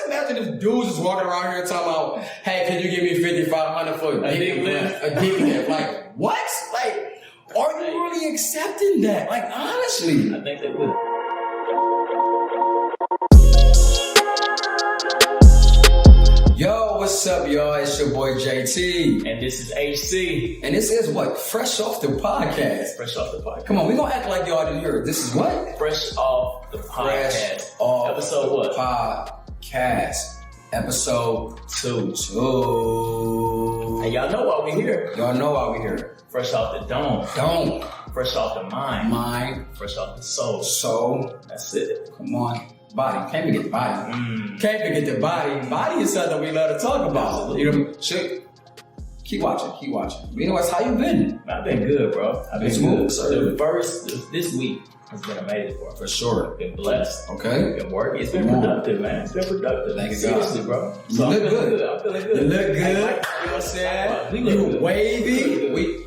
imagine if dudes is walking around here talking about, hey, can you give me $5,500 for a dick lift? Like, what? Like, are you really accepting that? Like, honestly. I think they would. Yo, what's up, y'all? It's your boy JT. And this is HC. And this is what? Fresh Off the Podcast. Fresh Off the Podcast. Come on, we gonna act like y'all didn't hear it. This is what? Fresh Off the Podcast. Fresh Off Episode the what? Podcast. Episode 2. And y'all know why we here. Y'all know why we here. Fresh off the dome. Fresh off the mind. Fresh off the soul. Soul. That's it. Come on. Body. Can't forget the body. Can't forget the body. Body is something we love to talk about. Absolutely. You know, shit. Keep watching. You know what? How you been? I've been good, bro. I've been Smooth, good. sir. This week has been amazing for us. For sure. Been blessed. Okay. Been working. It's been productive, man. It's been productive. Thank you, seriously, God. bro. You So look I'm feeling good. I'm feeling good. You look good. Hey, You know what I'm saying? You wavy.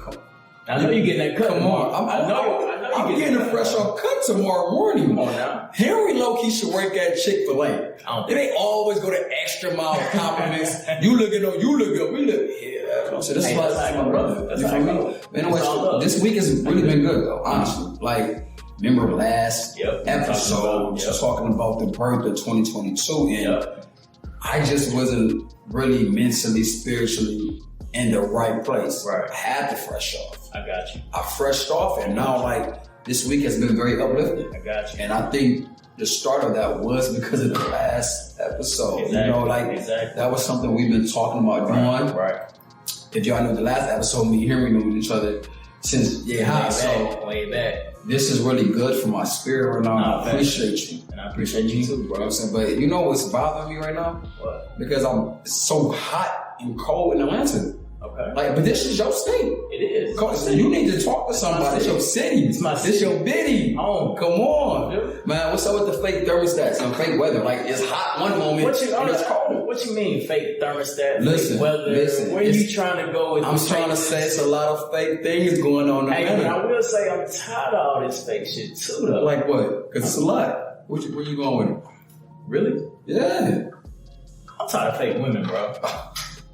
I know you getting that cut. Come on. I know I'm getting a fresh off cut tomorrow morning. Come on now. Henry low-key should work at Chick-fil-A. It ain't always go the extra mile compliments. You look good. We look here. So this is my brother. That's how I go. Anyway, this week has really been good though, honestly. Like, remember last episode, talking about the birth of 2022, and I just wasn't really mentally, spiritually in the right place. Right. I had to fresh off. I got you. I freshed off, and now like this week has been very uplifting. I got you. And I think the start of that was because of the last episode. Exactly. You know, like that was something we've been talking about doing. Right. If y'all know the last episode, me and Henry knew each other since way back. This is really good for my spirit right now. I appreciate you. And I appreciate you too, bro. You know what I'm saying? But you know what's bothering me right now? What? Because it's so hot and cold in Atlanta. Okay. Like, but this is your state. It is. You need to talk to somebody. It's your city. It's my city. It's your biddy. Oh. Come on. Dude. Man, what's up with the fake thermostats and fake weather? Like, it's hot one moment and it's cold. What you mean, fake thermostat, Listen, fake weather? Where you trying to go with I'm trying to say it's a lot of fake things going on. Hey, but I will say I'm tired of all this fake shit too, though. Like what? Because it's a lot. Where you going with it? Really? Yeah. I'm tired of fake women, bro.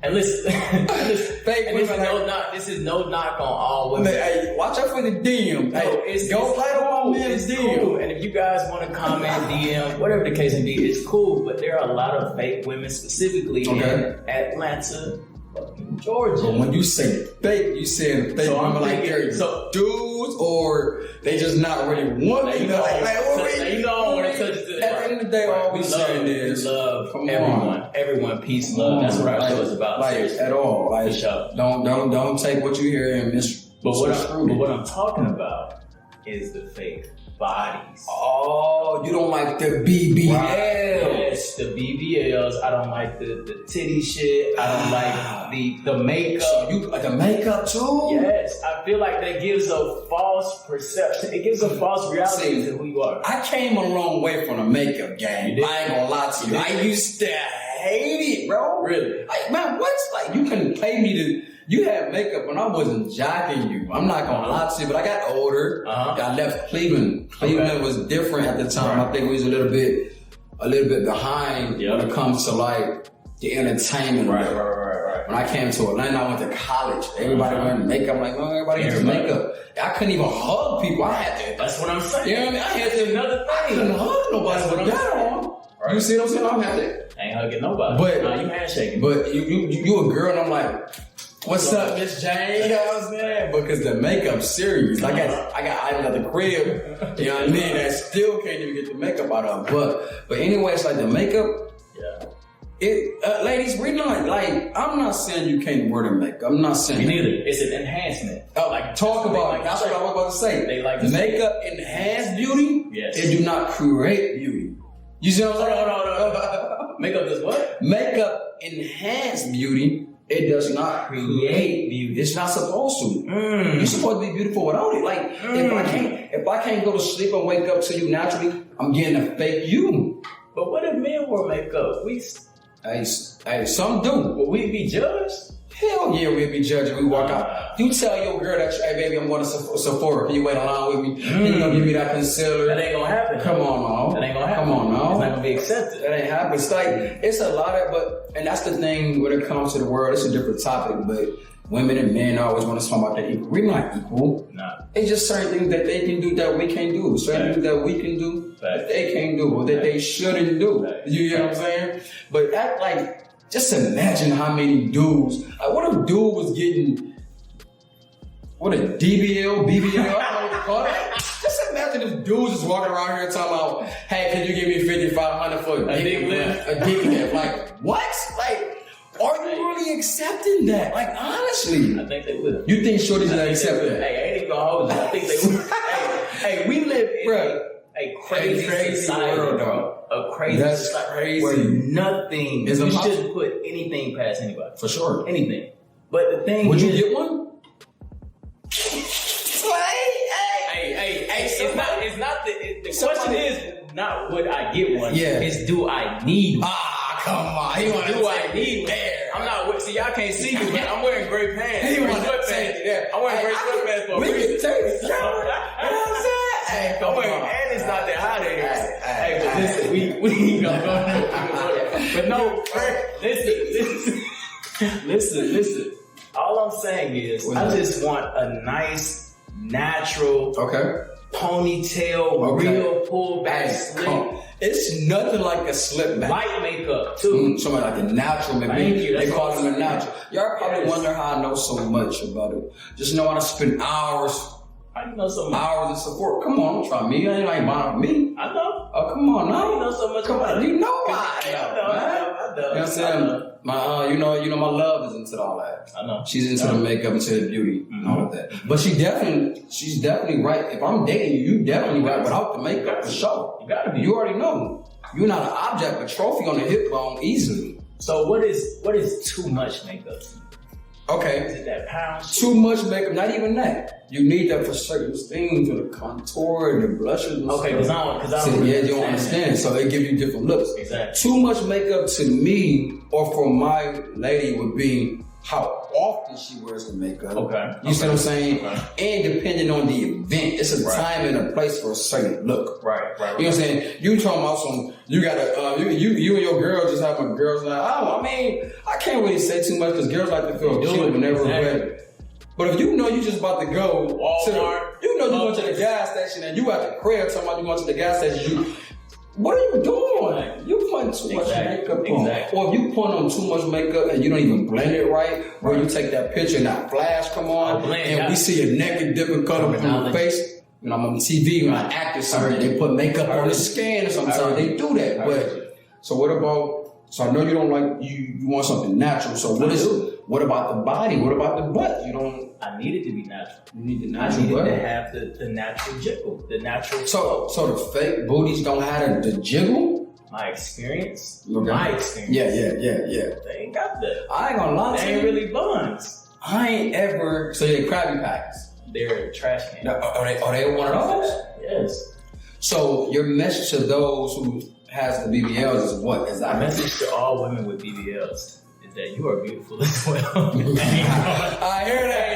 And listen, fake women. This is no knock on all women. Hey, watch out for the DM. Hey, don't play on men's DM. Cool. And if you guys want to comment, DM, whatever the case may be, it's cool. But there are a lot of fake women, specifically in Atlanta, fucking Georgia. But when you say fake, you saying fake women like they're dudes or they just not really women. You know, I want to touch it. At the end of the day, all we saying is love everyone, peace, love. That's what our show is about. Like at all, like don't take what you hear and miss. But what I'm talking about is the fake bodies. Oh, you don't like the BBLs? Yes, the BBLs. I don't like the titty shit. I don't like the makeup. So you like the makeup too? Yes, I feel like that gives a false perception. It gives a false reality to who you are. I came a long way from the makeup game. I ain't gonna lie to you. I used to hate it, bro. Really? Like, man, what's like? You couldn't pay me to. You had makeup when I wasn't jocking you. I'm not gonna lie to you, but I got older. I left Cleveland. Cleveland was different at the time. I think we was a little bit behind when it comes to like the entertainment. Right. When I came to Atlanta, I went to college. Everybody wearing makeup. I'm like, well, everybody gets makeup. I couldn't even hug people. I had to. That's what I'm saying. You know what I mean? I had to. Another thing. I couldn't hug nobody with that on. Right. You see what I'm saying? I'm happy. I ain't hugging nobody. But you handshaking. But you a girl, and I'm like, what's up, Miss Jane? You know what I'm saying? Because the makeup's serious. I got items at the crib. You know what I mean? That still can't even get the makeup out of. But anyway, it's like the makeup. Yeah. Ladies, we're not like. I'm not saying you can't wear the makeup. I'm not saying. Me neither. It's an enhancement. Oh, like talk about it. That's what I was about to say. They like makeup enhance beauty. Yes. It do not create beauty. You see what I'm saying? No. Makeup does what? Makeup enhance beauty. It does not create beauty. It's not supposed to. You're supposed to be beautiful without it. Like if I can't go to sleep and wake up to you naturally, I'm getting a fake you. But what if men wear makeup? Hey, some do. Will we be judged? Hell yeah, we'll be judging. We walk out. You tell your girl that, hey baby, I'm going to Sephora. Can you wait along with me? You gonna give me that concealer? That ain't gonna happen. Come on, now. That ain't gonna happen. Come on, now. It's not gonna be accepted. That ain't happen. It's like it's a lot of, and that's the thing when it comes to the world. It's a different topic, but women and men always want to talk about that equal. We're not equal. Nah. It's just certain things that they can do that we can't do. Certain things that we can do that they can't do, or that they shouldn't do. You know what I'm saying? But act like. Just imagine how many dudes. What if dude was getting what a DBL, BBL? I don't know what to call it. Just imagine if dudes is walking around here talking about, hey, can you give me $5,500 for a dick lift? A dick lift? Like what? Like, are you really accepting that? Like honestly, I think they will. You think shorties gonna accept that? Hey, I ain't even gonna hold you. I think they will. hey, we live in a crazy society, world, bro. A crazy society crazy. Where nothing, is you impossible. shouldn't put anything past anybody. For sure. Anything. But the thing Would is, you get one? Hey, it's not the question is not would I get one. Yeah. It's do I need one? Ah, come on. He wanna Do I take need it one? there. I'm not, see, y'all can't see me, but I'm wearing gray pants. He Gray wanna sweatpants. take it there. I'm wearing gray sweatpants for a We reason. can take it. You know what I'm saying? Hey, come I'm wearing, on. and it's not that hot in here. Hey, but listen, we gonna go. But no, listen. All I'm saying is, I just want a nice, natural, ponytail, real pullback slick. It's nothing like a slip back. Light makeup too. Something like a natural, maybe. Thank you. They call them a natural. Y'all probably wonder how I know so much about it. Just know I spend hours. How you know so much? Hours of support. Come on, don't try me. I ain't buying me. I know. Oh, come on, now. You know so much about it. You know I know. I know. You know what I'm saying? My, you know, my love is into all that. I know. She's into the makeup, into the beauty, and all of that. But she's definitely right. If I'm dating you, you definitely right without the makeup for sure. You gotta be. You already know. You're not an object, a trophy on the hip bone easily. So what is too much makeup? Okay. Is it that pounds? Too much makeup, not even that. You need that for certain things, for the contour and the blushes and Okay, because I so, don't really you don't understand. So they give you different looks. Exactly. Too much makeup to me or for my lady would be how often she wears the makeup. Okay. You see what I'm saying? Okay. And depending on the event, it's a time and a place for a certain look. Right. You know what I'm saying? You talking about some, you gotta, you and your girl just have a girls like, I mean, I can't really say too much because girls like to feel cute whenever we're ready. But if you know you just about to go Walmart, you know you going to the gas station and you at the crib talking about you going to the gas station, what are you doing? You putting too much makeup on. Or if you put on too much makeup and you don't even blend it right, or you take that picture and that flash come on, and we see your neck in different color from your face. When I'm on TV, when I act or something, they put makeup on the skin or sometimes they do that. But so what about, so I know you don't like, you want something natural. So what about the body? What about the butt? You don't. I need it to be natural. You need the natural I need butt. it to have the natural jiggle, the natural. So the fake booties don't have the jiggle? My experience. Okay. My experience. Yeah. They ain't got that. I ain't gonna lie to you. They ain't really buns. I ain't ever. So they're Krabby Patties. They're trash cans. Are they one of those? Yes. So your message to those who has the BBLs is what? Is that my message to all women with BBLs is that you are beautiful as well. I hear that.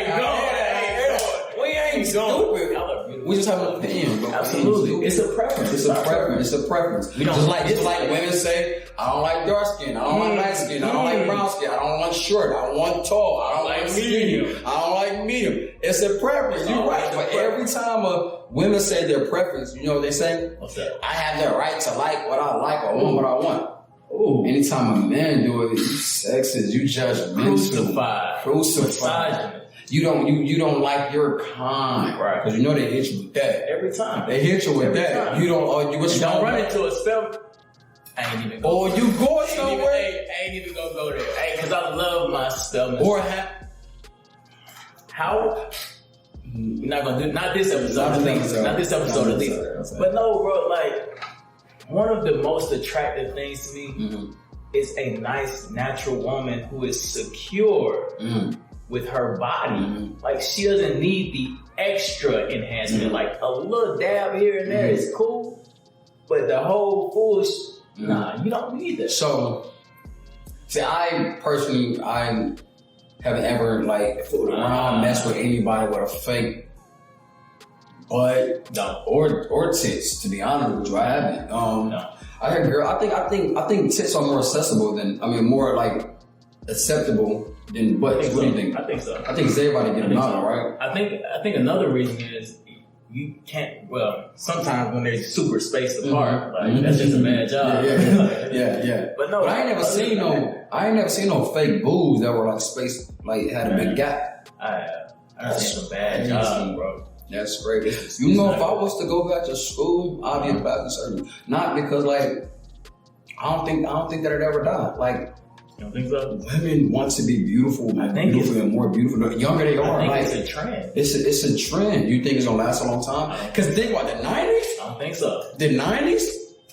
We ain't stupid. Y'all are beautiful. We just have an opinion. Bro. Absolutely. It's a preference. It's a preference. We don't just like women say, I don't like dark skin. I don't like light skin. I don't like brown skin. I don't want short. I don't want tall. I don't like medium. I don't like medium. It's a preference. You're right. But every time women say their preference, you know what they say? What's that? I have the right to like what I like or want what I want. Ooh. Anytime a man do it, you sexist, you judgmental. Crucified. You don't like your kind. Right. Because you know they hit you with that. Every time. They hit you with that. Time. You don't don't run into a spell. I ain't even or you going somewhere. I ain't even gonna go there. Because I love my spell. Or how we're not gonna do not this episode at least. But no, bro, like one of the most attractive things to me is a nice natural woman who is secure with her body. Like she doesn't need the extra enhancement. Like a little dab here and there is cool, but the whole full nah, you don't need that. So see, I personally haven't ever like fooled around, messed with anybody with a fake butt or tits. To be honest with you, I haven't. I heard girl. I think tits are more accessible than more like acceptable than butts. What do you think? I think so. I think everybody get them out, right? I think another reason is you can't. Well, sometimes when they're super spaced apart, that's just a bad job. Yeah. But no, I ain't never seen no fake boobs that were like spaced, like had a big gap. I seen some bad jobs, bro. That's great. You know, if I was to go back to school, I'd be a plastic surgeon. Not because like I don't think that it ever died. Like, you don't think so? Women want to be beautiful, and more beautiful. The younger they are, I think it's a trend. It's a trend. You think it's gonna last a long time? Because think about the 90s. I don't think so. The 90s.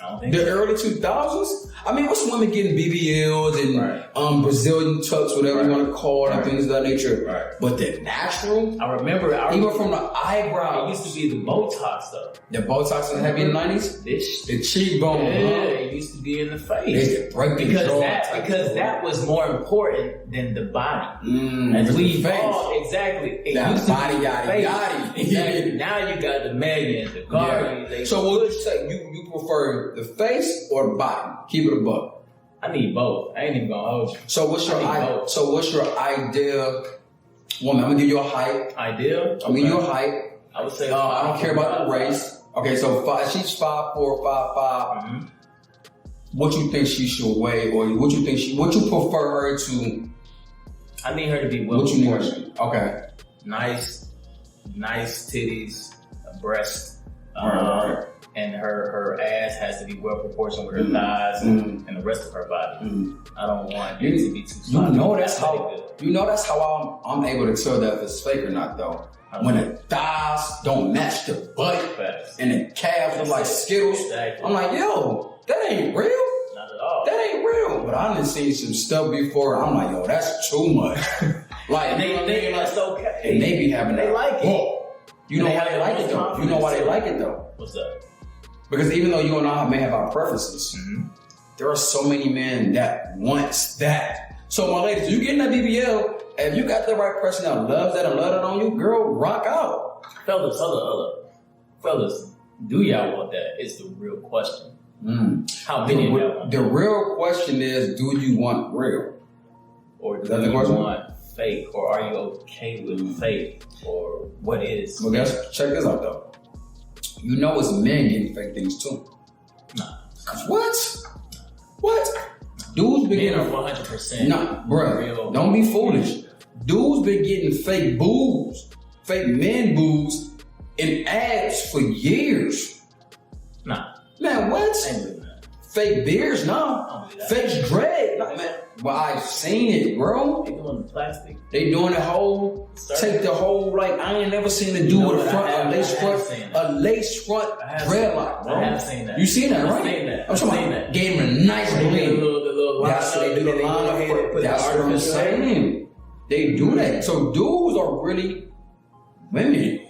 I don't think the so. early 2000s. I mean, what's women getting BBLs and Brazilian tucks, whatever you want to call it, and things of that nature. Right. But the natural, I remember even from the eyebrows. It used to be the Botox though. The Botox was heavy in the 90s? The cheekbone. It used to be in the face. Because that was more important than the body. As we all, exactly. It that used body to be yada. Exactly. Now you got the Megan, the Garner. Yeah. So what would you say? You prefer the face or the body? Keep it a buck. I need both. I ain't even gonna hold you. So what's your ideal woman? I'm gonna give you a height. Ideal? I'm gonna give you a height. I would say I don't care about the race. Okay, so she's 5'4", 5'5". Mm-hmm. What you think she should weigh, or what you prefer her to? I need her to be well proportioned. Okay. Nice titties, a breast. Right. And her ass has to be well proportioned with her thighs and the rest of her body. I don't want it to be too sloppy. You know that's how I'm able to tell that if it's fake or not though. When the thighs don't match the butt and the calves look like Skittles, I'm like, yo, that ain't real. Not at all. That ain't real. But I done seen some stuff before. I'm like, yo, that's too much. Like, and they that's okay. And they be having they like it. You know why they like it though? You know why they like it though? What's that? Because even though you and I may have our preferences, there are so many men that wants that. So my ladies, you getting that BBL, if you got the right person that loves that and love it on you, girl, rock out. Fellas, do y'all want that? It's the real question. How many of y'all want the real question is, do you want real? Or do you want fake? Or are you okay with fake? Or what is Well, guys, check this out though. You know it's men getting fake things too. Nah. What? Dudes been getting 100%. Nah, bro. Don't be foolish. Dudes been getting fake boobs, fake men boobs, and abs for years. Nah. Man, what? I ain't doing that. Fake beards now. Fake dread. Nah, man. Well, I've seen it, bro. They doing the plastic. They doing the whole, take the whole, like, I ain't never seen the dude with a lace front dreadlock, bro. I have seen that. You seen that, right? I've seen that. I'm talking about, gave him a nice bling. That's what they do, the line. That's what I'm saying. They do that. So dudes are really women.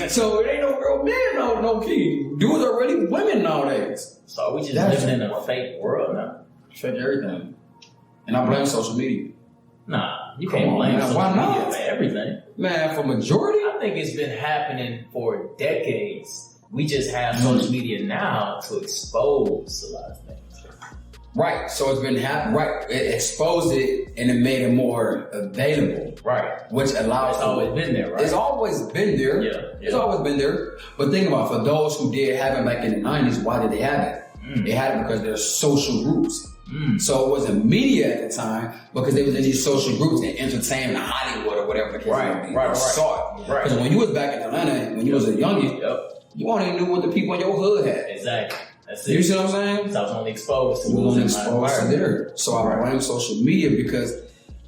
So it ain't no real men, no key. Dudes are really women nowadays. So we just living in a fake world now. Fake everything. And I blame social media. Nah, you can't blame social media for everything. Man, for majority? I think it's been happening for decades. We just have social media now to expose a lot of things. Right. So it's been happening. Right. It exposed it and it made it more available. Right. Which allows. It's always been there, right? It's always been there. Yeah. It's always been there. But think about it, for those who did have it back in the 90s, why did they have it? They had it because they're social groups. So it wasn't media at the time because they was in these social groups and entertainment, Hollywood or whatever the case may be. Right. Saw it. Because when you was back in Atlanta, when you was a youngin, you only knew what the people in your hood had. Exactly. That's it. You see what I'm saying? So I was only exposed to there. So I blame social media because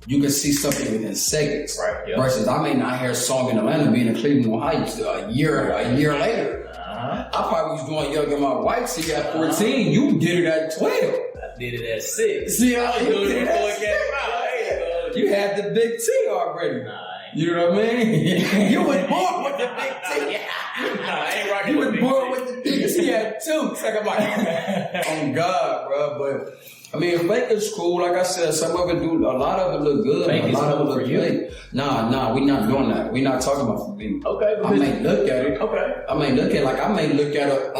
you can see something within seconds. Right. Yep. Versus I may not hear a song in Atlanta being in Cleveland, Ohio a year later. I probably was doing Young and My White Tea at 14. You did it at 12. I did it at 6. See how you did it at 6? You had the big T already. Nah, you know what I mean? You was born with the big T. I ain't rocking You was born with the big T at 2. It's like I'm like, oh God, bro. But I mean, fake is cool. Like I said, some of it do. A lot of it look good. Fake a lot of it look you. Nah, we not doing that. We not talking about for me. Okay. I may look at it. Okay. I may look at like I may look at a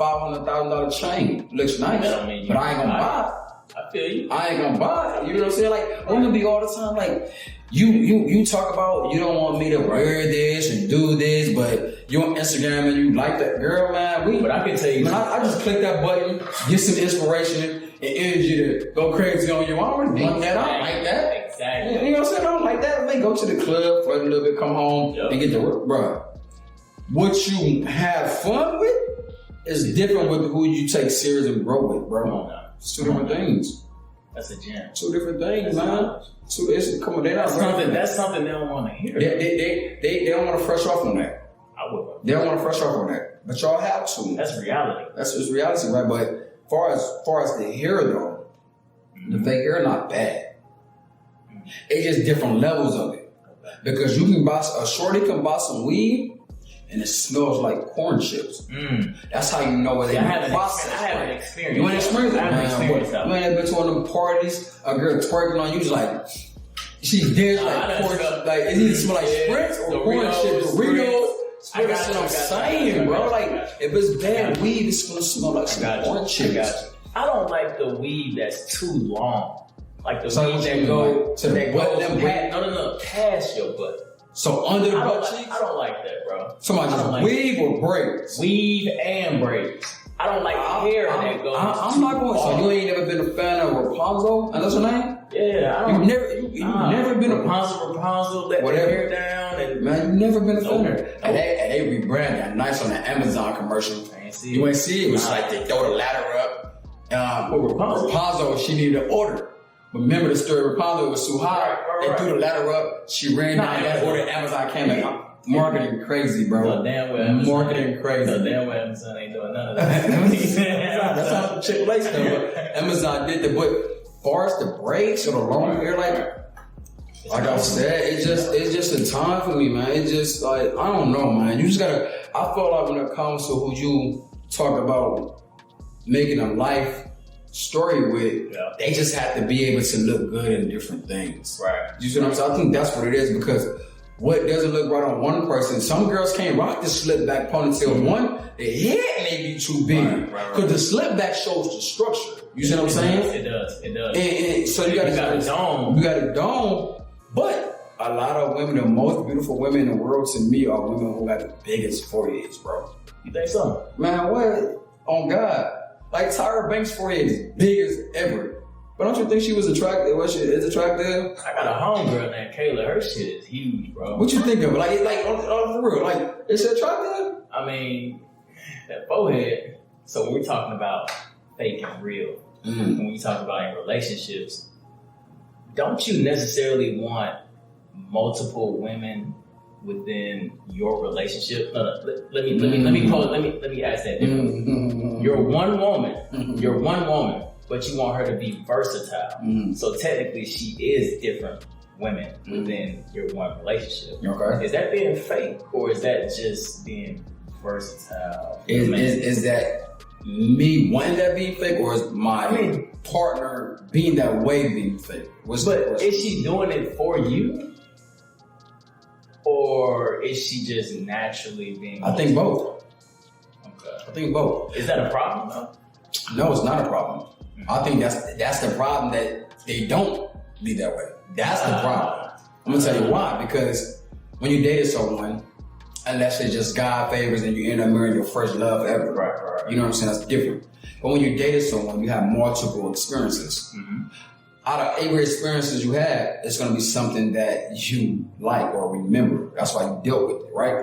$500,000 chain. Looks nice, but I ain't gonna buy it. I feel you. I ain't gonna buy it. You know what I'm saying? Like women be all the time like. You talk about you don't want me to wear this and do this, but you on Instagram and you like that girl, man. But I can tell you, man, I just click that button, get some inspiration and energy to go crazy on you. I don't really want that. I don't like that. Exactly. You know what I'm saying? I don't like that. I may go to the club for a little bit, come home and get the work, bro. What you have fun with is different with who you take serious and grow with, bro. It's two different things. That's a gem. Two different things, man. So come on, that's something they don't want to hear. They don't want to fresh off on that. I would. They don't want to fresh off on that. But y'all have to. That's reality. That's just reality, right? But far as the hair though, the fake hair not bad. It's just different levels of it. Because you can buy a shorty can buy some weed and it smells like corn chips. That's how you know where they process. I haven't experienced. You ain't experienced that, man. You ain't been to one of them parties, a girl twerking on you, just like she's dead like corn. Like it either smell like Spritz or corn chips. Doritos. That's what I'm saying, bro. Like if it's bad weed, it's gonna smell like some corn chips. I don't like the weed that's too long. Like the weed that go past your butt. So under the butt cheeks? I don't like that, bro. Somebody just weave or braids? Weave and braids. I don't like hair that goes. I'm not going. So you ain't never been a fan of Rapunzel? And that's her name? Yeah, I don't. You've never been a Rapunzel, let their hair down, and man, you never been a fan of her. And they rebrand that nice on the Amazon commercial. You ain't see it? It was like they throw the ladder up. Rapunzel, she needed an order. Remember the story? Rapunzel was too high. They threw the ladder up. She ran down that order. Amazon came in. Marketing crazy, bro. So damn well marketing crazy. So damn well Amazon ain't doing none of that. That's how the Chick-fil-A stuff. Amazon did that, but far as the braids or the long hair, like I said, it's just a time for me, man. It's just like I don't know, man. You just gotta. I feel like when it comes to who you talk about making a life story with, they just have to be able to look good in different things. Right. You see what I'm saying? I think that's what it is because what doesn't look right on one person, some girls can't rock the slip back ponytail. One, the head may be too big because the slip back shows the structure. You see what I'm saying? It does. And so you got a dome. You got a dome, but a lot of women, the most beautiful women in the world to me are women who got the biggest foreheads, bro. You think so? Man, what? On God. Like Tyra Banks' forehead is big as ever. But don't you think she was attractive? What she is attractive? I got a homegirl named Kayla. Her shit is huge, bro. What you think of it? Like for real? Like, is it attractive? I mean, that forehead. So when we're talking about fake and real, when we talk about in relationships, don't you necessarily want multiple women within your relationship? Let me ask that differently. You're one woman. But you want her to be versatile. So technically she is different women within your one relationship. Okay. Is that being fake or is that just being versatile? Is that me wanting that being fake or is my partner being that way being fake? Is she doing it for you? Or is she just naturally being I think both. Okay. I think both. Is that a problem though? No, it's not a problem. I think that's the problem that they don't be that way. That's the problem. I'm gonna tell you why. Because when you dated someone, unless it's just God favors and you end up marrying your first love ever, right. You know what I'm saying? That's different. But when you dated someone, you have multiple experiences. Out of every experiences you had, it's gonna be something that you like or remember. That's why you dealt with it, right?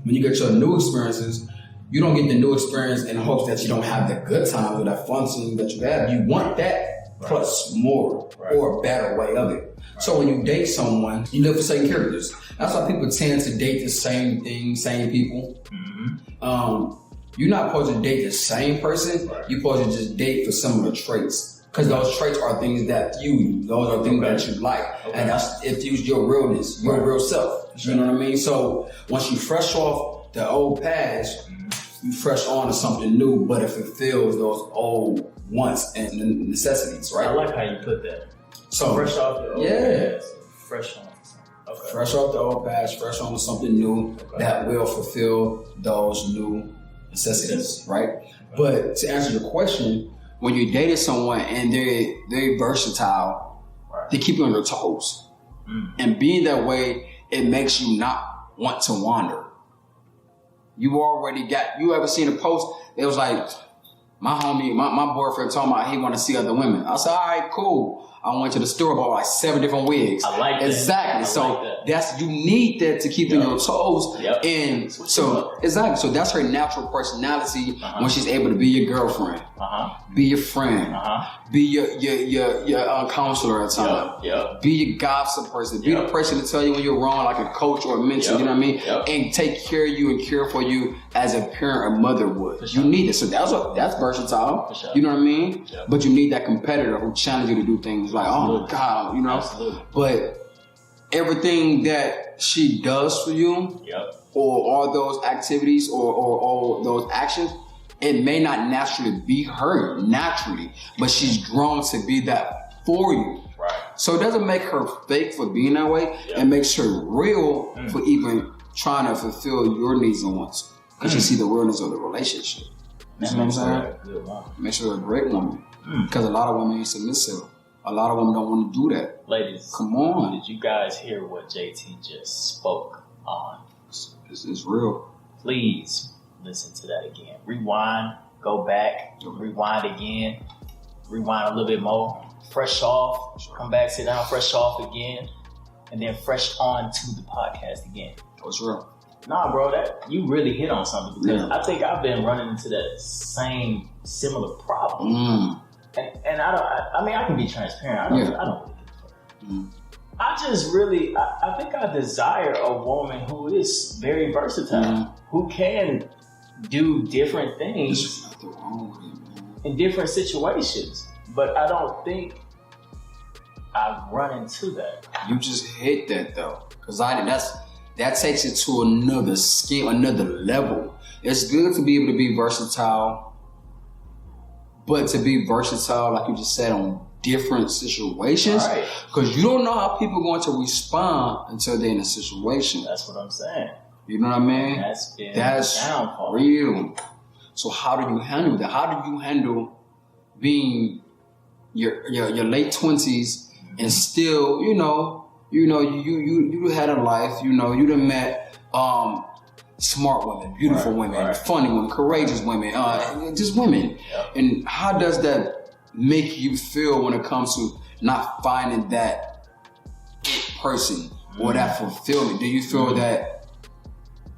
When you get your new experiences, you don't get the new experience in hopes that you don't have the good times or that fun thing that you have. You want that plus more or a better way of it. So when you date someone, you look for certain characters. That's why people tend to date the same thing, same people. You're not supposed to date the same person. You're supposed to just date for similar traits. Because those traits are things that those are things that you like. And that's if you use your realness, your real self. You know what I mean? So once you fresh off the old past, you fresh on to something new, but it fulfills those old wants and necessities, right? I like how you put that. So fresh off the old past, fresh on. Okay. Fresh off the old past, fresh on to something new that will fulfill those new necessities, right? Okay. But to answer your question, when you dated someone and they're very versatile, they keep you on your toes. And being that way, it makes you not want to wander. You ever seen a post? It was like, my homie, my boyfriend talking about he want to see other women. I said, all right, cool. I went to the store, bought like 7 different wigs. I like that. Exactly. You need that to keep you on your toes. Yep. And so that's her natural personality when she's able to be your girlfriend, be your friend, be your counselor at times, be your gossip person, be the person to tell you when you're wrong, like a coach or a mentor. You know what I mean? And take care of you and care for you as a parent or mother would. You need it. So that's versatile. You know what I mean? But you need that competitor who challenges you to do things like, oh my God, you know. Absolutely. But everything that she does for you, or all those activities or those actions, it may not naturally be her but she's drawn to be that for you. Right. So it doesn't make her fake for being that way. It makes her real for even trying to fulfill your needs and wants. Because you see the realness of the relationship. You know what I'm saying? Makes her a great woman. Because a lot of women ain't submissive. A lot of women don't want to do that. Ladies, come on. Did you guys hear what JT just spoke on? This is real. Please listen to that again. Rewind, go back, rewind again, rewind a little bit more. Fresh off, come back, sit down, fresh off again, and then fresh on to the podcast again. That's real. Nah, bro, you really hit on something because I think I've been running into that similar problem. And I can be transparent. I don't really give a fuck. I just really, I think I desire a woman who is very versatile, who can do different things There's nothing wrong with it, man. in different situations. But I don't think I've run into that. You just hit that though, because that takes it to another skill, another level. It's good to be able to be versatile. But to be versatile, like you just said, on different situations, because you don't know how people are going to respond until they're in a situation. That's what I'm saying. You know what I mean? That's real. So how do you handle that? How do you handle being your late 20s and still, you had a life, you done met smart women, beautiful women, funny women, courageous women, just women. And how does that make you feel when it comes to not finding that it person or that fulfillment? Do you feel that,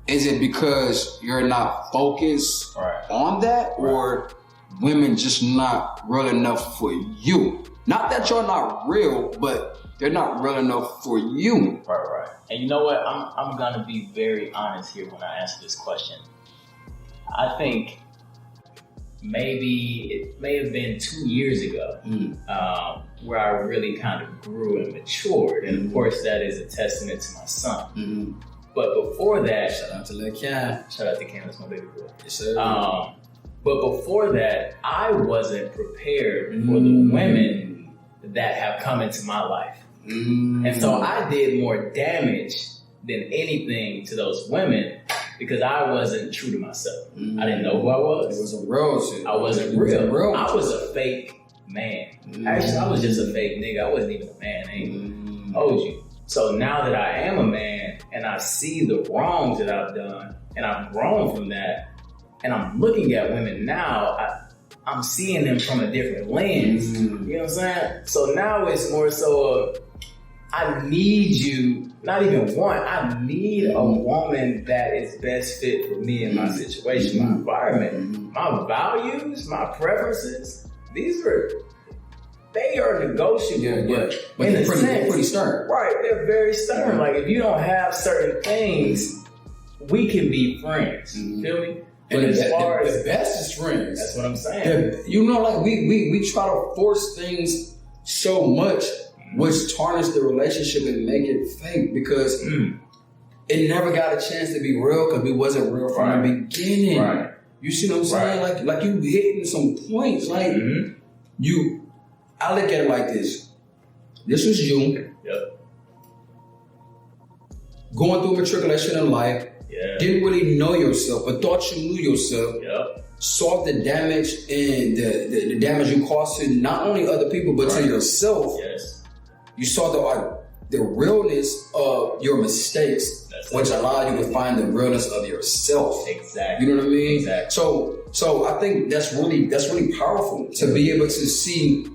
is it because you're not focused on that, or women just not real enough for you? Not that you're not real, but they're not real enough for you. Right. And you know what? I'm gonna be very honest here when I answer this question. I think maybe it may have been 2 years ago where I really kind of grew and matured. And of course, that is a testament to my son. But before that, shout out to Lil Cam. Shout out to Cam, that's my baby boy. Yes, sir. But before that, I wasn't prepared for the women that have come into my life. And so I did more damage than anything to those women because I wasn't true to myself. I didn't know who I was. It wasn't real shit. I wasn't real. I was a fake man. Actually, I was just a fake nigga. I wasn't even a man. I ain't told you. So now that I am a man and I see the wrongs that I've done and I've grown from that and I'm looking at women now, I'm seeing them from a different lens. You know what I'm saying? So now it's more so I need you, not even one, I need a woman that is best fit for me and my situation, my environment, my values, my preferences. They are negotiable, but in they're a sense, pretty stern. Right, they're very stern. Like if you don't have certain things, we can be friends. Feel me? And as far as the bestest friends, that's what I'm saying. Like we try to force things so much, which tarnish the relationship and make it fake because it never got a chance to be real because we wasn't real from the beginning. Right. You see what I'm saying? Like you hitting some points. Like I look at it like this. This was you. Yep. Going through matriculation in life. Yeah. Didn't really know yourself, but thought you knew yourself. Yep. Saw the damage and the damage you caused to not only other people, but to yourself. Yes. You saw the realness of your mistakes, which allowed you to find the realness of yourself. Exactly. You know what I mean? Exactly. So I think that's really powerful to be able to see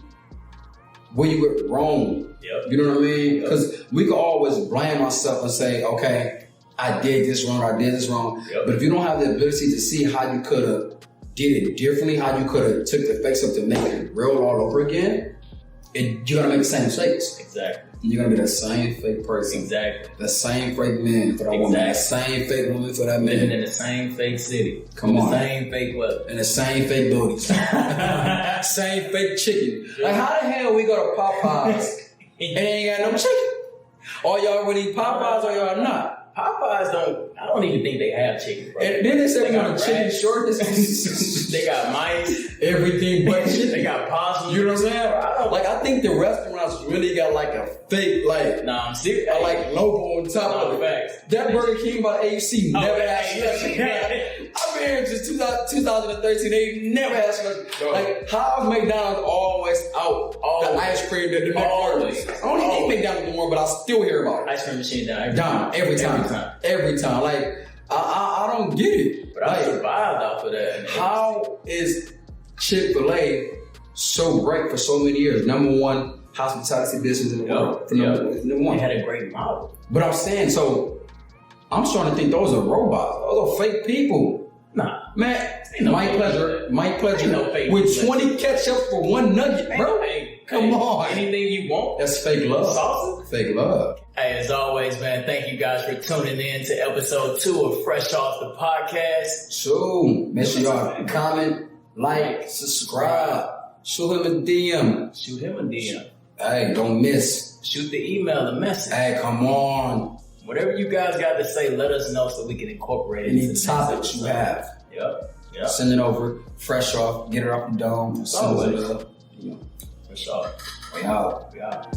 where you went wrong. Yep. You know what I mean? Because we can always blame ourselves and say, okay, I did this wrong, I did this wrong. Yep. But if you don't have the ability to see how you could have did it differently, how you could have took the effects of to make it real all over again, you're gonna make the same mistakes. Exactly. You're gonna be the same fake person. Exactly. The same fake man for that woman. The same fake woman for that man. Living in the same fake city. Come on. The same fake weather. And the same fake booties. Same fake chicken. Like how the hell we go to Popeyes and ain't got no chicken? Or y'all really eat Popeyes or y'all not? Popeyes I don't even think they have chicken, bro. And then they said we got chicken rats. shortness. They got mice. Everything but chicken. They got possums. You know what I'm saying? I think the restaurants really got like a fake, Nah, I'm serious. Like logo on top of it. Facts. That Burger King by AFC never had hey, slushie. I've been here since 2013. They never had slushie. Like, how is McDonald's always out? The ice cream, the always. I don't even eat McDonald's anymore, but I still hear about it. Ice cream machine down every time. Like, I don't get it. But I survived off of that. How is Chick-fil-A so great for so many years? Number one hospitality business in the world. Number one. They had a great model. But I'm saying, so I'm starting to think those are robots. Those are fake people. Nah. Man, my pleasure. No fake with people. 20 ketchup for one nugget, bro. Come on. Anything you want. That's fake love. Salsa? Fake love. Hey, as always, man, thank you guys for tuning in to episode 2 of Fresh Off the Podcast. So, make sure y'all comment, like, subscribe. Shoot him a DM. Shoot him a DM. Hey, don't miss. Shoot the email, a message. Hey, come on. Whatever you guys got to say, let us know so we can incorporate it. Any topics you have. Yep. Send it over. Fresh off. Get it off the dome. Always. You know. For sure. We out. We out.